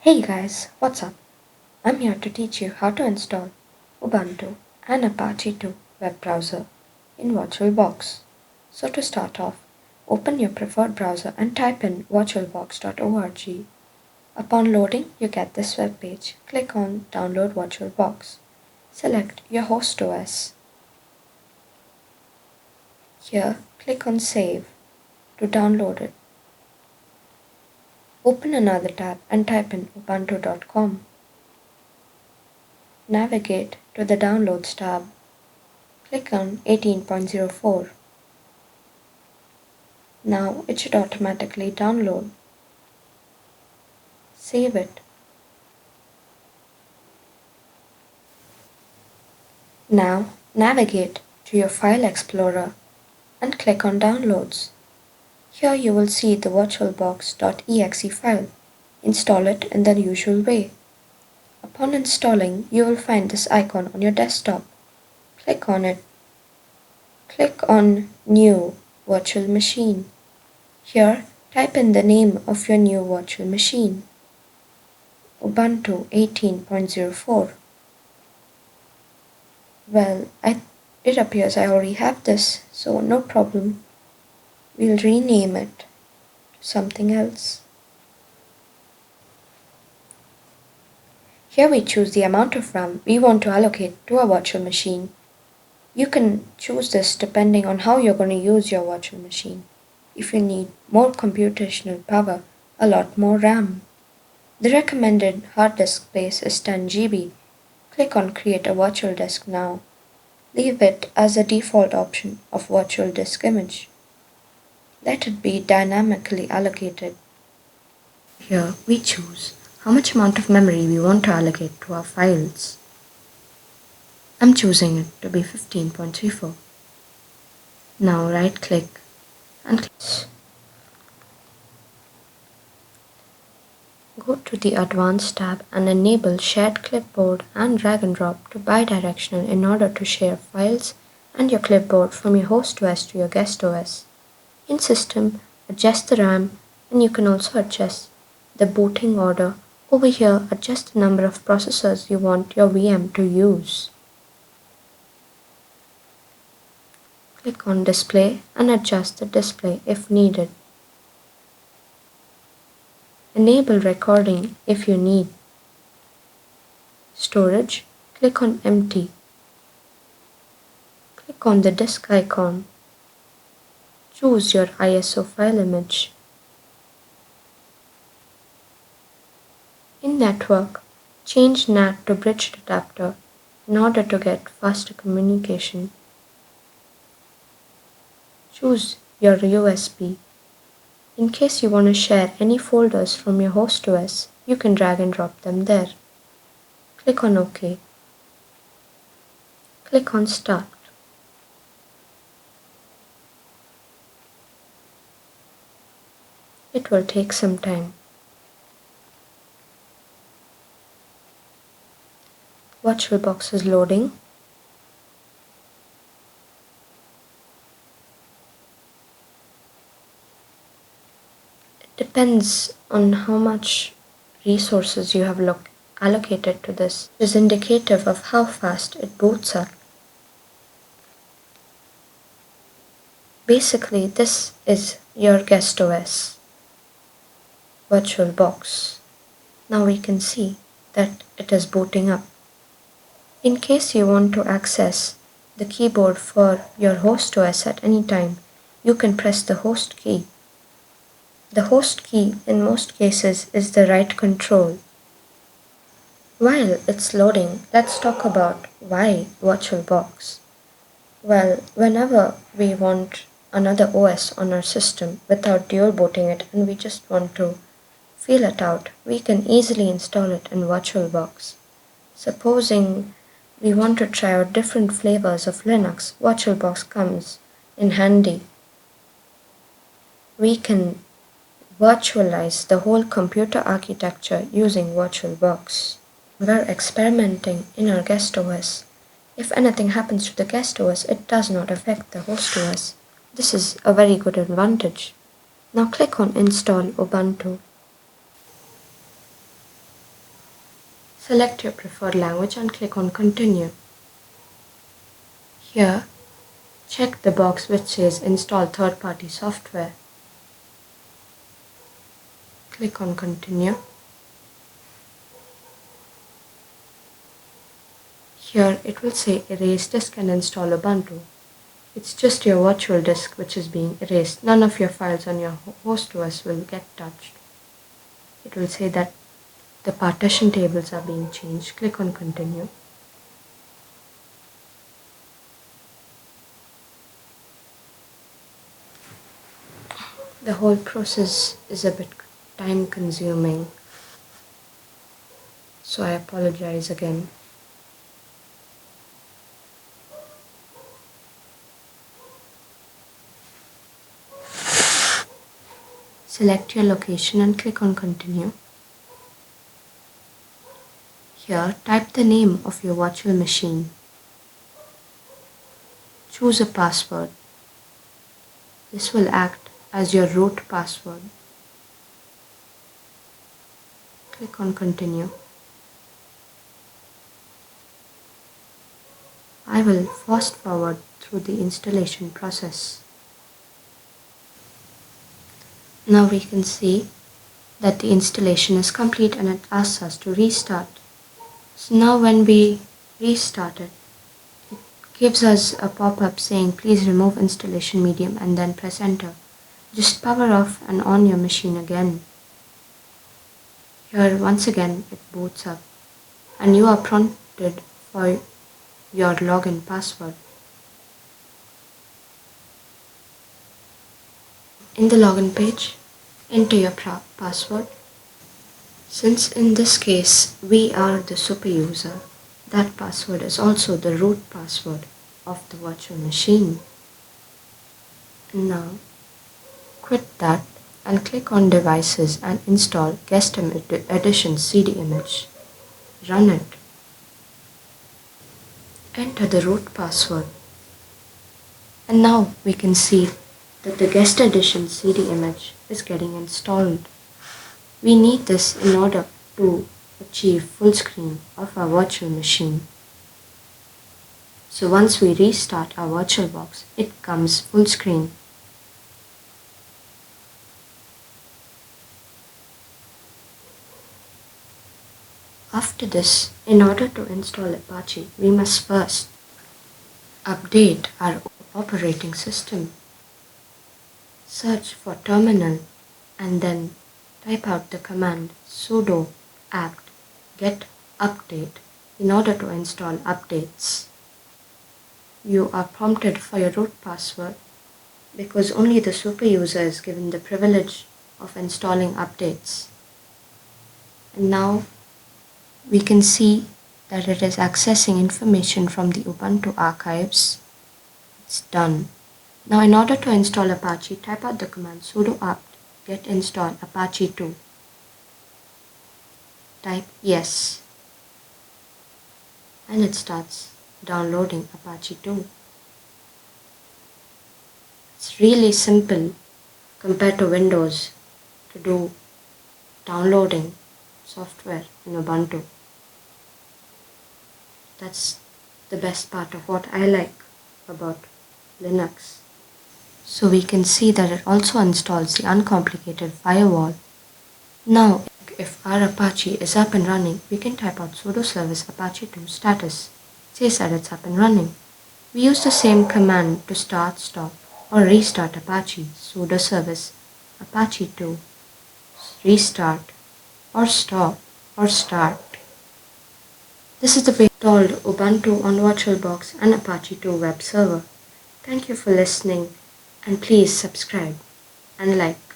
Hey guys, what's up? I'm here to teach you how to install Ubuntu and Apache 2 web browser in VirtualBox. So to start off, open your preferred browser and type in virtualbox.org. Upon loading, you get this web page. Click on Download VirtualBox. Select your host OS. Here, click on Save to download it. Open another tab and type in ubuntu.com. Navigate to the Downloads tab. Click on 18.04. Now it should automatically download. Save it. Now navigate to your File Explorer and click on Downloads. Here you will see the virtualbox.exe file. Install it in the usual way. Upon installing, you will find this icon on your desktop. Click on it. Click on New Virtual Machine. Here, type in the name of your new virtual machine. Ubuntu 18.04. Well, it appears I already have this, so no problem. We'll rename it to something else. Here we choose the amount of RAM we want to allocate to our virtual machine. You can choose this depending on how you're going to use your virtual machine. If you need more computational power, a lot more RAM. The recommended hard disk space is 10 GB. Click on Create a virtual disk now. Leave it as a default option of virtual disk image. Let it be dynamically allocated. Here we choose how much amount of memory we want to allocate to our files. I'm choosing it to be 15.34. Now right click and click. Go to the Advanced tab and enable Shared Clipboard and drag and drop to bidirectional in order to share files and your clipboard from your host OS to your guest OS. In System, adjust the RAM, and you can also adjust the booting order. Over here, adjust the number of processors you want your VM to use. Click on Display and adjust the display if needed. Enable recording if you need. Storage, click on Empty. Click on the disk icon. Choose your ISO file image. In Network, change NAT to bridged adapter in order to get faster communication. Choose your USB. In case you want to share any folders from your host OS, you can drag and drop them there. Click on OK. Click on Start. It will take some time. VirtualBox is loading. Depends on how much resources you have allocated to this. It is indicative of how fast it boots up. Basically, this is your guest OS, VirtualBox. Now we can see that it is booting up. In case you want to access the keyboard for your host OS at any time, you can press the host key. The host key in most cases is the right control. While it's loading, let's talk about why VirtualBox. Well, whenever we want another OS on our system without dual booting it and we just want to feel it out, we can easily install it in VirtualBox. Supposing we want to try out different flavors of Linux, VirtualBox comes in handy. We can virtualize the whole computer architecture using VirtualBox. We're experimenting in our guest OS. If anything happens to the guest OS, it does not affect the host OS. This is a very good advantage. Now click on Install Ubuntu. Select your preferred language and click on Continue. Here, check the box which says Install third-party software. Click on Continue. Here it will say Erase disk and install Ubuntu. It's just your virtual disk which is being erased. None of your files on your host OS will get touched. It will say that the partition tables are being changed. Click on Continue. The whole process is a bit time consuming, so I apologize again. Select your location and click on Continue. Here, type the name of your virtual machine. Choose a password. This will act as your root password. Click on Continue. I will fast forward through the installation process. Now we can see that the installation is complete and it asks us to restart. So now when we restart it, it gives us a pop-up saying please remove installation medium and then press enter. Just power off and on your machine again. Here once again it boots up and you are prompted for your login password. In the login page, enter your password. Since in this case we are the super user, that password is also the root password of the virtual machine. And now quit that and click on Devices and install Guest Edition CD image. Run it. Enter the root password. And now we can see that the Guest Edition CD image is getting installed. We need this in order to achieve full screen of our virtual machine. So once we restart our VirtualBox, it comes full screen. After this, in order to install Apache, we must first update our operating system. Search for terminal and then type out the command sudo apt get update in order to install updates. You are prompted for your root password because only the super user is given the privilege of installing updates. And now we can see that it is accessing information from the Ubuntu archives. It's done. Now in order to install Apache, type out the command sudo apt get install Apache 2. Type yes. And it starts downloading Apache 2. It's really simple compared to Windows to do downloading software in Ubuntu. That's the best part of what I like about Linux. So we can see that it also installs the uncomplicated firewall. Now if our Apache is up and running, we can type out sudo service apache 2 status. It says that it's up and running. We use the same command to start, stop or restart Apache. Sudo service apache 2 restart or stop or start. This is the way installed Ubuntu on VirtualBox and Apache 2 web server. Thank you for listening and please subscribe and like.